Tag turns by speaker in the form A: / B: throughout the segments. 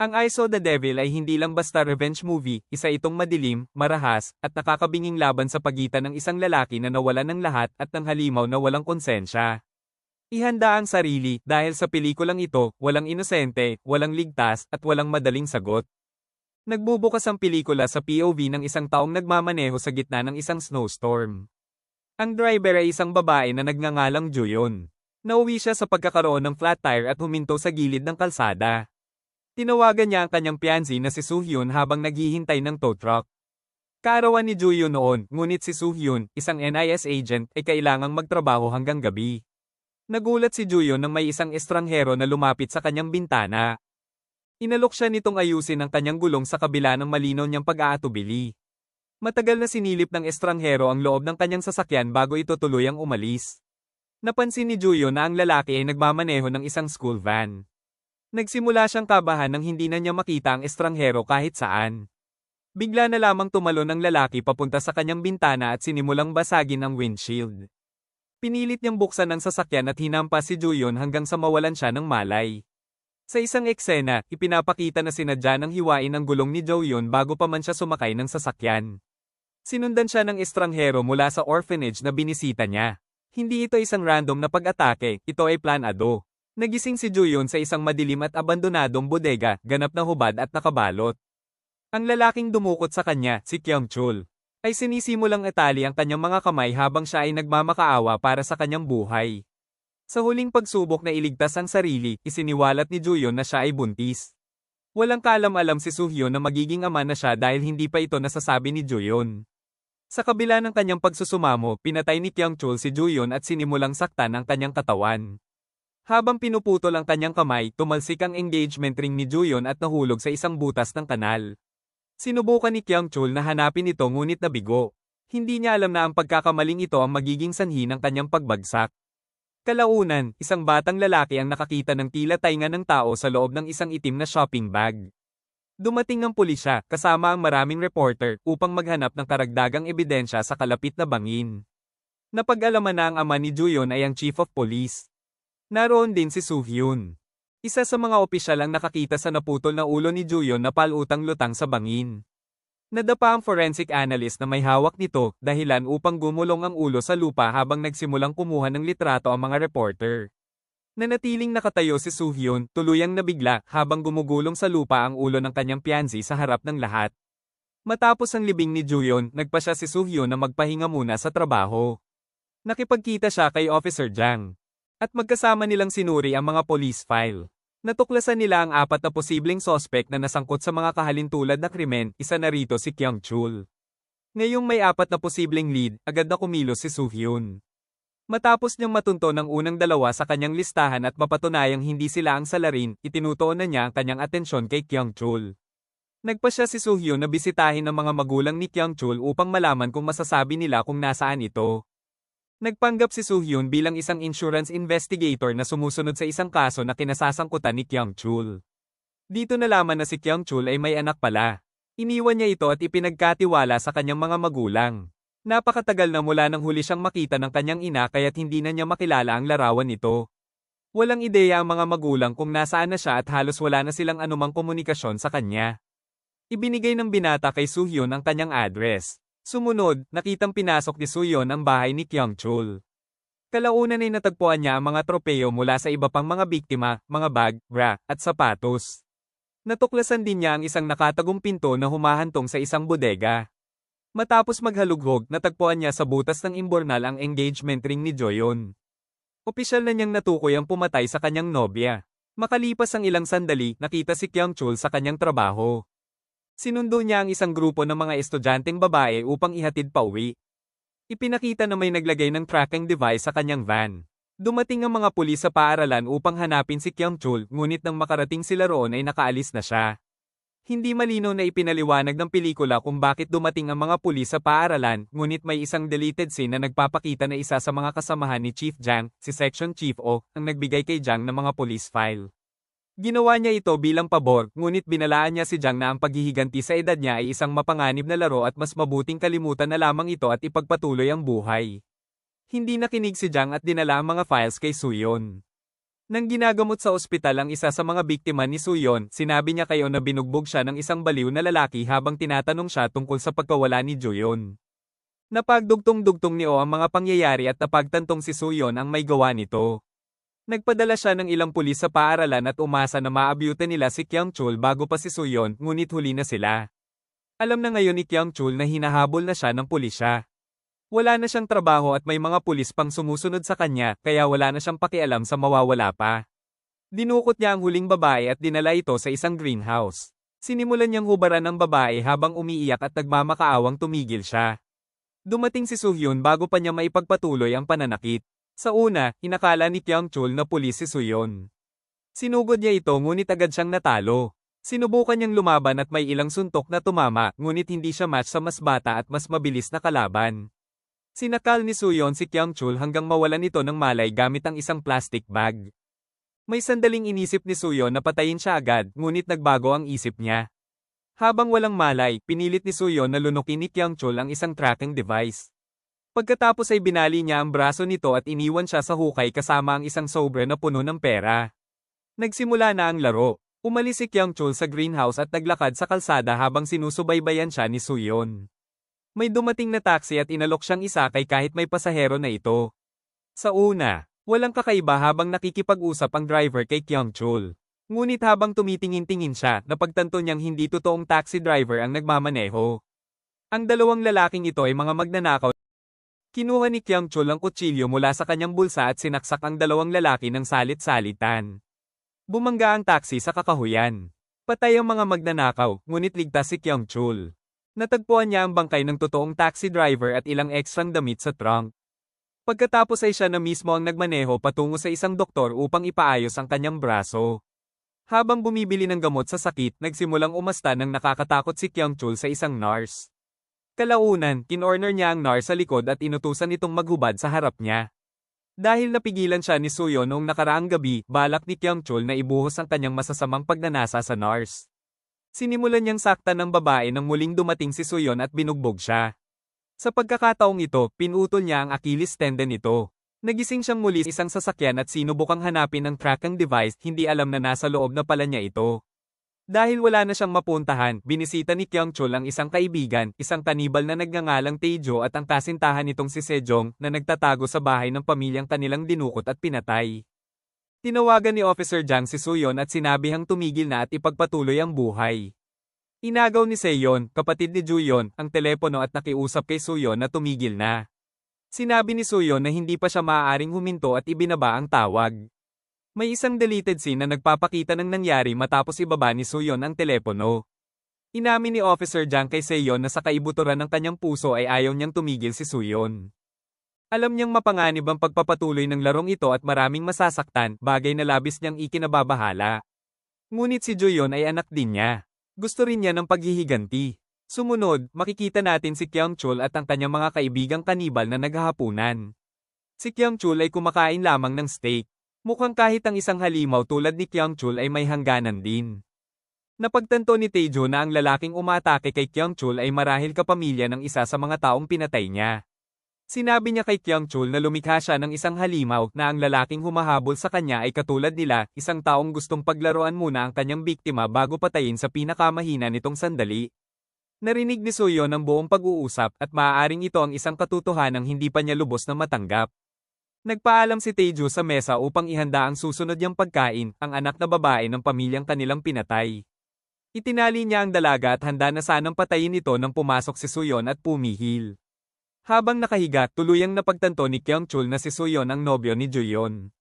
A: Ang I Saw the Devil ay hindi lang basta revenge movie, isa itong madilim, marahas, at nakakabinging laban sa pagitan ng isang lalaki na nawalan ng lahat at ng halimaw na walang konsensya. Ihanda ang sarili dahil sa pelikulang ito, walang inosente, walang ligtas, at walang madaling sagot. Nagbubukas ang pelikula sa POV ng isang taong nagmamaneho sa gitna ng isang snowstorm. Ang driver ay isang babae na nagngangalang Juyon. Nauwi siya sa pagkakaroon ng flat tire at huminto sa gilid ng kalsada. Tinawagan niya ang kanyang fiancé na si Soo-hyun habang naghihintay ng tow truck. Kaarawan ni Juyon noon, ngunit si Soo-hyun, isang NIS agent, ay kailangang magtrabaho hanggang gabi. Nagulat si Juyon nang may isang estranghero na lumapit sa kanyang bintana. Inalok siya nitong ayusin ang kanyang gulong sa kabila ng malinaw niyang pag-aatubili. Matagal na sinilip ng estranghero ang loob ng kanyang sasakyan bago ito tuluyang umalis. Napansin ni Juyon na ang lalaki ay nagmamaneho ng isang school van. Nagsimula siyang kabahan nang hindi na niya makita ang estranghero kahit saan. Bigla na lamang tumalon ang lalaki papunta sa kanyang bintana at sinimulang basagin ang windshield. Pinilit niyang buksan ang sasakyan at hinampas si Juyon hanggang sa mawalan siya ng malay. Sa isang eksena, ipinapakita na sinadya ng hiwain ang gulong ni Juyon bago pa man siya sumakay ng sasakyan. Sinundan siya ng estranghero mula sa orphanage na binisita niya. Hindi ito isang random na pag-atake, ito ay planado. Nagising si Juyon sa isang madilim at abandonadong bodega, ganap na hubad at nakabalot. Ang lalaking dumukot sa kanya, si Kyung-chul, ay sinisimulang itali ang kanyang mga kamay habang siya ay nagmamakaawa para sa kanyang buhay. Sa huling pagsubok na iligtas ang sarili, isiniwalat ni Juyon na siya ay buntis. Walang kaalam-alam si Soo-hyun na magiging ama na siya dahil hindi pa ito nasasabi ni Juyon. Sa kabila ng kanyang pagsusumamo, pinatay ni Kyung-chul si Juyon at sinimulang saktan ang kanyang katawan. Habang pinuputol ang kanyang kamay, tumalsik ang engagement ring ni Juyon at nahulog sa isang butas ng kanal. Sinubukan ni Kyung-chul na hanapin ito ngunit nabigo. Hindi niya alam na ang pagkakamaling ito ang magiging sanhi ng kanyang pagbagsak. Kalaunan, isang batang lalaki ang nakakita ng tila tainga ng tao sa loob ng isang itim na shopping bag. Dumating ang pulisya, kasama ang maraming reporter, upang maghanap ng karagdagang ebidensya sa kalapit na bangin. Napag-alaman na ang ama ni Juyon ay ang chief of police. Naroon din si Soo-hyun. Isa sa mga opisyal ang nakakita sa naputol na ulo ni Juyon na palutang-lutang sa bangin. Nadapa ang forensic analyst na may hawak nito, dahilan upang gumulong ang ulo sa lupa habang nagsimulang kumuha ng litrato ang mga reporter. Nanatiling nakatayo si Soo-hyun, tuluyang nabigla habang gumugulong sa lupa ang ulo ng kanyang fiancé sa harap ng lahat. Matapos ang libing ni Juyon, nagpa siya si Soo-hyun na magpahinga muna sa trabaho. Nakipagkita siya kay Officer Jang. At magkasama nilang sinuri ang mga police file. Natuklasan nila ang 4 na posibleng sospek na nasangkot sa mga kahalintulad na krimen, isa na rito si Kyung-chul. Ngayong may 4 na posibleng lead, agad na kumilos si Soo-hyun. Matapos niyang matunto ng unang 2 sa kanyang listahan at mapatunayang hindi sila ang salarin, itinutuon na niya ang kanyang atensyon kay Kyung-chul. Nagpa siya si Soo-hyun na bisitahin ang mga magulang ni Kyung-chul upang malaman kung masasabi nila kung nasaan ito. Nagpanggap si Soo-hyun bilang isang insurance investigator na sumusunod sa isang kaso na kinasasangkutan ni Kyung-chul. Dito nalaman na si Kyung-chul ay may anak pala. Iniwan niya ito at ipinagkatiwala sa kanyang mga magulang. Napakatagal na mula nang huli siyang makita ng kanyang ina kaya't hindi na niya makilala ang larawan nito. Walang ideya ang mga magulang kung nasaan na siya at halos wala na silang anumang komunikasyon sa kanya. Ibinigay ng binata kay Soo-hyun ang kanyang address. Sumunod, nakitang pinasok ni Soo-hyun ang bahay ni Kyung-chul. Kalaunan ay natagpuan niya ang mga tropeyo mula sa iba pang mga biktima, mga bag, bra, at sapatos. Natuklasan din niya ang isang nakatagong pinto na humahantong sa isang bodega. Matapos maghalughog, natagpuan niya sa butas ng imbornal ang engagement ring ni Juyon. Opisyal na niyang natukoy ang pumatay sa kanyang nobya. Makalipas ang ilang sandali, nakita si Kyung-chul sa kanyang trabaho. Sinundo niya ang isang grupo ng mga estudyanteng babae upang ihatid pa uwi. Ipinakita na may naglagay ng tracking device sa kanyang van. Dumating ang mga pulis sa paaralan upang hanapin si Kyung-chul, ngunit nang makarating sila roon ay nakaalis na siya. Hindi malinaw na ipinaliwanag ng pelikula kung bakit dumating ang mga pulis sa paaralan, ngunit may isang deleted scene na nagpapakita na isa sa mga kasamahan ni Chief Jang, si Section Chief O, ang nagbigay kay Jang ng mga police file. Ginawa niya ito bilang pabor, ngunit binalaan niya si Jang na ang paghihiganti sa edad niya ay isang mapanganib na laro at mas mabuting kalimutan na lamang ito at ipagpatuloy ang buhay. Hindi nakinig si Jang at dinala ang mga files kay Soo-hyun. Nang ginagamot sa ospital ang isa sa mga biktima ni Suyon, sinabi niya kayo na binugbog siya ng isang baliw na lalaki habang tinatanong siya tungkol sa pagkawala ni Juyon. Napagdugtong-dugtong ni O ang mga pangyayari at napagtantong si Suyon ang may gawa nito. Nagpadala siya ng ilang pulis sa paaralan at umasa na maabyutan nila si Kyung-chul bago pa si Suyon, ngunit huli na sila. Alam na ngayon ni Kyung-chul na hinahabol na siya ng pulisya. Wala na siyang trabaho at may mga pulis pang sumusunod sa kanya, kaya wala na siyang pakialam sa mawawala pa. Dinukot niya ang huling babae at dinala ito sa isang greenhouse. Sinimulan niyang hubaran ang babae habang umiiyak at nagmamakaawang tumigil siya. Dumating si Suhyun bago pa niya maipagpatuloy ang pananakit. Sa una, inakala ni Kyung-chul na pulis si Suyon. Sinugod niya ito ngunit agad siyang natalo. Sinubukan niyang lumaban at may ilang suntok na tumama, ngunit hindi siya match sa mas bata at mas mabilis na kalaban. Sinakal ni Suyon si Kyung-chul hanggang mawalan ito ng malay gamit ang isang plastic bag. May sandaling inisip ni Suyon na patayin siya agad, ngunit nagbago ang isip niya. Habang walang malay, pinilit ni Suyon na lunukin ni Kyung-chul ang isang tracking device. Pagkatapos ay binali niya ang braso nito at iniwan siya sa hukay kasama ang isang sobre na puno ng pera. Nagsimula na ang laro. Umalis si Kyung-chul sa greenhouse at naglakad sa kalsada habang sinusubaybayan siya ni Suyon. May dumating na taxi at inalok siyang isakay kahit may pasahero na ito. Sa una, walang kakaiba habang nakikipag-usap ang driver kay Kyung-chul. Ngunit habang tumitingin-tingin siya, napagtanto niyang hindi totoong taxi driver ang nagmamaneho. Ang dalawang lalaking ito ay mga magnanakaw. Kinuha ni Kyung-chul ang kutsilyo mula sa kanyang bulsa at sinaksak ang dalawang lalaki ng salit-salitan. Bumangga ang taxi sa kakahuyan. Patay ang mga magnanakaw, ngunit ligtas si Kyung-chul. Natagpuan niya ang bangkay ng totoong taxi driver at ilang ekstrang damit sa trunk. Pagkatapos ay siya na mismo ang nagmaneho patungo sa isang doktor upang ipaayos ang kanyang braso. Habang bumibili ng gamot sa sakit, nagsimulang umasta ng nakakatakot si Kyung-chul sa isang nurse. Kalaunan, kinorner niya ang nurse sa likod at inutusan itong maghubad sa harap niya. Dahil napigilan siya ni Suyon noong nakaraang gabi, balak ni Kyung-chul na ibuhos ang kanyang masasamang pagnanasa sa nurse. Sinimulan niyang saktan ng babae nang muling dumating si Suyon at binugbog siya. Sa pagkakataong ito, pinutol niya ang Achilles tendon nito. Nagising siyang muli sa isang sasakyan at sinubukang hanapin ang tracking device, hindi alam na nasa loob na pala niya ito. Dahil wala na siyang mapuntahan, binisita ni Kyung-chul ang isang kaibigan, isang kanibal na nagngangalang Taejo at ang kasintahan nitong si Sejong na nagtatago sa bahay ng pamilyang kanilang dinukot at pinatay. Tinawagan ni Officer Jang si Suyon at sinabihang tumigil na at ipagpatuloy ang buhay. Inagaw ni Seyon, kapatid ni Juyon, ang telepono at nakiusap kay Suyon na tumigil na. Sinabi ni Suyon na hindi pa siya maaaring huminto at ibinaba ang tawag. May isang deleted scene na nagpapakita ng nangyari matapos ibaba ni Suyon ang telepono. Inamin ni Officer Jang kay Seyon na sa kaibuturan ng kanyang puso ay ayaw niyang tumigil si Suyon. Alam niyang mapanganib ang pagpapatuloy ng larong ito at maraming masasaktan, bagay na labis niyang ikinababahala. Ngunit si Juyon ay anak din niya. Gusto rin niya ng paghihiganti. Sumunod, makikita natin si Kyung-chul at ang kanyang mga kaibigang kanibal na naghahapunan. Si Kyung-chul ay kumakain lamang ng steak. Mukhang kahit ang isang halimaw tulad ni Kyung-chul ay may hangganan din. Napagtanto ni Taejo na ang lalaking umatake kay Kyung-chul ay marahil kapamilya ng isa sa mga taong pinatay niya. Sinabi niya kay Kyung-chul na lumikha siya ng isang halimaw na ang lalaking humahabol sa kanya ay katulad nila, isang taong gustong paglaruan muna ang kanyang biktima bago patayin sa pinakamahina nitong sandali. Narinig ni Suyon ang buong pag-uusap at maaaring ito ang isang katotohanang hindi pa niya lubos na matanggap. Nagpaalam si Taejo sa mesa upang ihanda ang susunod niyang pagkain, ang anak na babae ng pamilyang kanilang pinatay. Itinali niya ang dalaga at handa na sanang patayin ito nang pumasok si Suyon at pumihil. Habang nakahiga, tuluyang napagtanto ni Kyung-chul na si Suyon ang nobyo ni Juyon.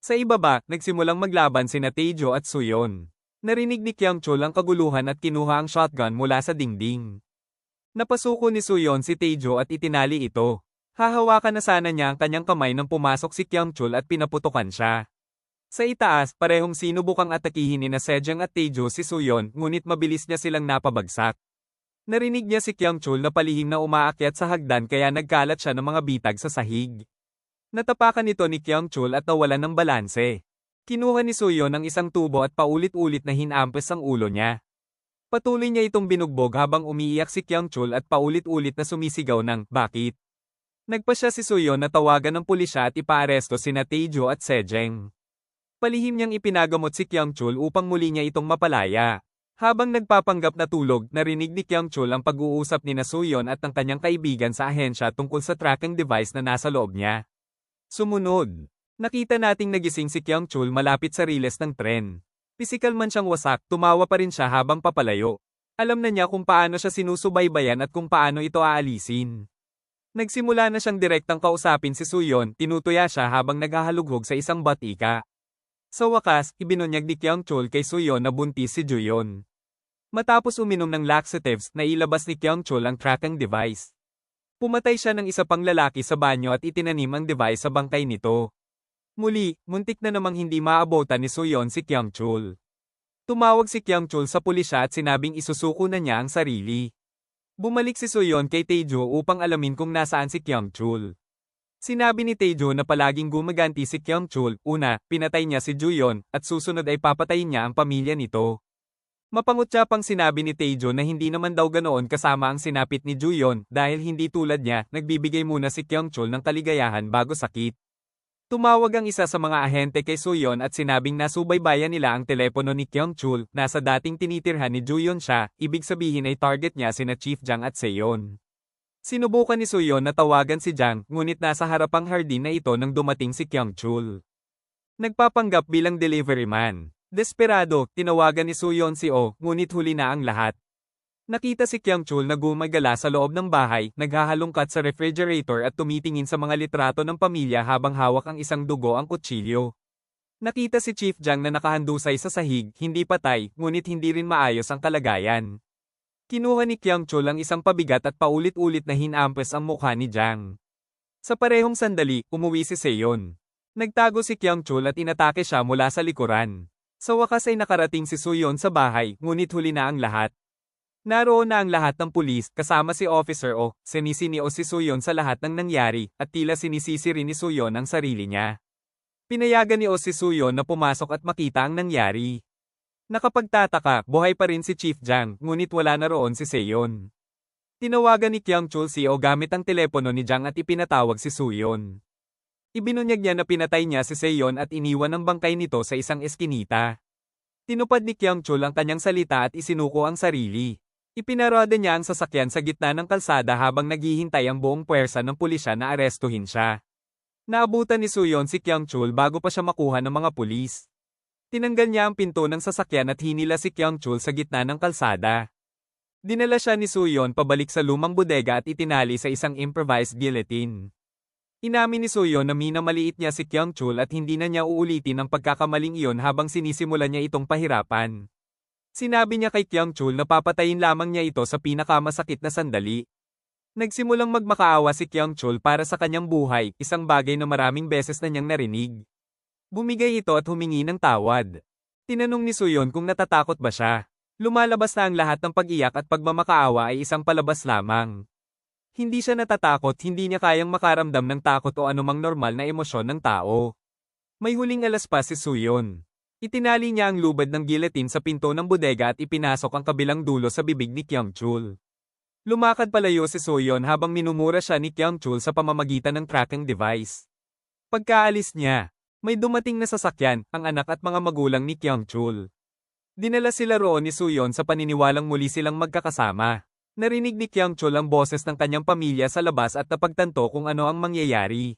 A: Sa ibaba, nagsimulang maglaban sina Taejo at Suyon. Narinig ni Kyung-chul ang kaguluhan at kinuha ang shotgun mula sa dingding. Napasuko ni Suyon si Taejo at itinali ito. Hahawakan na sana niya ang kanyang kamay nang pumasok si Kyung-chul at pinaputukan siya. Sa itaas, parehong sinubukang atakihin ni Sejong at Taejo si Suyon, ngunit mabilis niya silang napabagsak. Narinig niya si Kyung-chul na palihim na umaakyat sa hagdan kaya nagkalat siya ng mga bitag sa sahig. Natapakan ito ni Kyung-chul at nawalan ng balanse. Kinuha ni Suyon ang isang tubo at paulit-ulit na hinampes ang ulo niya. Patuloy niya itong binugbog habang umiiyak si Kyung-chul at paulit-ulit na sumisigaw ng, "Bakit?" Nagpasya si Suyon na tawagan ng pulisya at ipaaresto sina Taejo at Sejong. Palihim niyang ipinagamot si Kyung-chul upang muli niya itong mapalaya. Habang nagpapanggap na tulog, narinig ni Kyung-chul ang pag-uusap ni Soo-yeon at ng kanyang kaibigan sa ahensya tungkol sa tracking device na nasa loob niya. Sumunod, nakita nating nagising si Kyung-chul malapit sa riles ng tren. Pisikal man siyang wasak, tumawa pa rin siya habang papalayo. Alam na niya kung paano siya sinusubaybayan at kung paano ito aalisin. Nagsimula na siyang direktang kausapin si Soo-yeon, tinutuya siya habang naghahalughog sa isang batika. Sa wakas, ibinunyag ni Kyung-chul kay Soo-yeon na buntis si Joo-yeon. Matapos uminom ng laxatives, nailabas ni Kyung-chul ang tracking device. Pumatay siya ng isa pang lalaki sa banyo at itinanim ang device sa bangkay nito. Muli, muntik na namang hindi maabotan ni Soo-yeon si Kyung-chul. Tumawag si Kyung-chul sa pulisya at sinabing isusuko na niya ang sarili. Bumalik si Soo-yeon kay Tae-jo upang alamin kung nasaan si Kyung-chul. Sinabi ni Tae-jo na palaging gumaganti si Kyung-chul, una, pinatay niya si Joo-yeon, at susunod ay papatayin niya ang pamilya nito. Mapangutya pang sinabi ni Tae-jo na hindi naman daw ganoon kasama ang sinapit ni Joo-yeon dahil hindi tulad niya, nagbibigay muna si Kyung-chul ng kaligayahan bago sakit. Tumawag ang isa sa mga ahente kay Soo-yeon at sinabing nasubaybayan nila ang telepono ni Kyung-chul, nasa dating tinitirhan ni Joo-yeon siya, ibig sabihin ay target niya sina Chief Jang at Seon. Sinubukan ni Soo-yeon na tawagan si Jang, ngunit nasa harapang hardin na ito nang dumating si Kyung-chul. Nagpapanggap bilang delivery man. Desperado, tinawagan ni Soo-yeon si Oh, ngunit huli na ang lahat. Nakita si Kyung-chul na gumagala sa loob ng bahay, naghahalongkat sa refrigerator at tumitingin sa mga litrato ng pamilya habang hawak ang isang dugo ang kutsilyo. Nakita si Chief Jang na nakahandusay sa sahig, hindi patay, ngunit hindi rin maayos ang kalagayan. Kinuha ni Kyung-chul ang isang pabigat at paulit-ulit na hinampes ang mukha ni Jang. Sa parehong sandali, umuwi si Seon. Nagtago si Kyung-chul at inatake siya mula sa likuran. Sa wakas ay nakarating si Soo-yeon sa bahay, ngunit huli na ang lahat. Naroon na ang lahat ng pulis, kasama si Officer Oh, sinisini si Soo-yeon sa lahat ng nangyari, at tila sinisisi rin ni Soo-yeon ang sarili niya. Pinayagan ni Oh si Soo-yeon na pumasok at makita ang nangyari. Nakapagtataka, buhay pa rin si Chief Jang, ngunit wala na roon si Seon. Tinawagan ni Kyung-chul si Oh gamit ang telepono ni Jang at ipinatawag si Soo-yeon. Ibinunyag niya na pinatay niya si Seon at iniwan ang bangkay nito sa isang eskinita. Tinupad ni Kyung-chul ang kanyang salita at isinuko ang sarili. Ipinaroda niya ang sasakyan sa gitna ng kalsada habang naghihintay ang buong puwersa ng pulisya na arestuhin siya. Naabutan ni Soo-yeon si Kyung-chul bago pa siya makuha ng mga pulis. Tinanggal niya ang pinto ng sasakyan at hinila si Kyung-chul sa gitna ng kalsada. Dinala siya ni Soo-yeon pabalik sa lumang bodega at itinali sa isang improvised guillotine. Inamin ni Soo-yeon na minamaliit niya si Kyung-chul at hindi na niya uulitin ang pagkakamaling iyon habang sinisimulan niya itong pahirapan. Sinabi niya kay Kyung-chul na papatayin lamang niya ito sa pinakamasakit na sandali. Nagsimulang magmakaawa si Kyung-chul para sa kanyang buhay, isang bagay na maraming beses na niyang narinig. Bumigay ito at humingi ng tawad. Tinanong ni Soo-yeon kung natatakot ba siya. Lumalabas na ang lahat ng pag-iyak at pagmamakaawa ay isang palabas lamang. Hindi siya natatakot, hindi niya kayang makaramdam ng takot o anumang normal na emosyon ng tao. May huling alas pa si Soo-yeon. Itinali niya ang lubad ng guillotine sa pinto ng bodega at ipinasok ang kabilang dulo sa bibig ni Kyung-chul. Lumakad palayo si Soo-yeon habang minumura siya ni Kyung-chul sa pamamagitan ng tracking device. Pagkaalis niya, may dumating na sasakyan, ang anak at mga magulang ni Kyung-chul. Dinala sila roon ni Soo-yeon sa paniniwalang muli silang magkakasama. Narinig ni Kyung-chul ang boses ng kanyang pamilya sa labas at napagtanto kung ano ang mangyayari.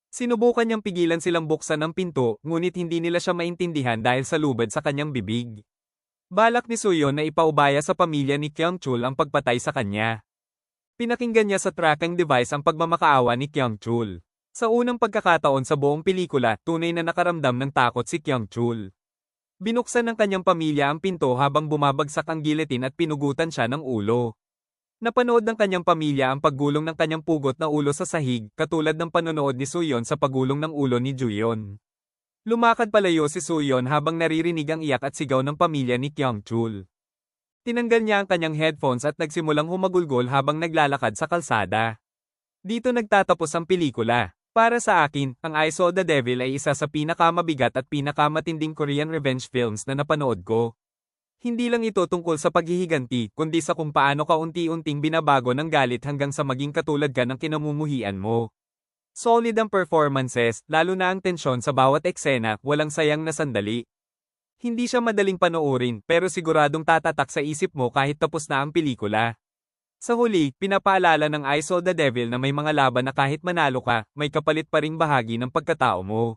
A: Sinubukan niyang pigilan silang buksan ang pinto, ngunit hindi nila siya maintindihan dahil sa lubad sa kanyang bibig. Balak ni Soo-yeon na ipaubaya sa pamilya ni Kyung-chul ang pagpatay sa kanya. Pinakinggan niya sa tracking device ang pagmamakaawa ni Kyung-chul. Sa unang pagkakataon sa buong pelikula, tunay na nakaramdam ng takot si Kyung-chul. Binuksan ng kanyang pamilya ang pinto habang bumabagsak ang guillotine at pinugutan siya ng ulo. Napanood ng kanyang pamilya ang paggulong ng kanyang pugot na ulo sa sahig, katulad ng panonood ni Soo-yeon sa paggulong ng ulo ni Joo-yeon. Lumakad palayo si Soo-yeon habang naririnig ang iyak at sigaw ng pamilya ni Kyung-chul. Tinanggal niya ang kanyang headphones at nagsimulang humagulgol habang naglalakad sa kalsada. Dito nagtatapos ang pelikula. Para sa akin, ang I Saw the Devil ay isa sa pinakamabigat at pinakamatinding Korean revenge films na napanood ko. Hindi lang ito tungkol sa paghihiganti, kundi sa kung paano kaunti-unting binabago ng galit hanggang sa maging katulad ka ng kinamumuhian mo. Solid ang performances, lalo na ang tensyon sa bawat eksena, walang sayang na sandali. Hindi siya madaling panoorin, pero siguradong tatatak sa isip mo kahit tapos na ang pelikula. Sa huli, pinapaalala ng I Saw the Devil na may mga laban na kahit manalo ka, may kapalit pa ring bahagi ng pagkatao mo.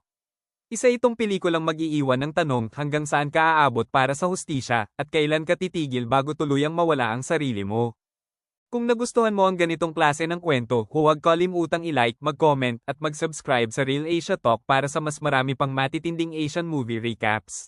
A: Isa itong pelikulang mag-iiwan ng tanong hanggang saan ka aabot para sa hustisya, at kailan ka titigil bago tuluyang mawala ang sarili mo. Kung nagustuhan mo ang ganitong klase ng kwento, huwag kalimutang i-like, mag-comment, at mag-subscribe sa Real Asia Talk para sa mas marami pang matitinding Asian movie recaps.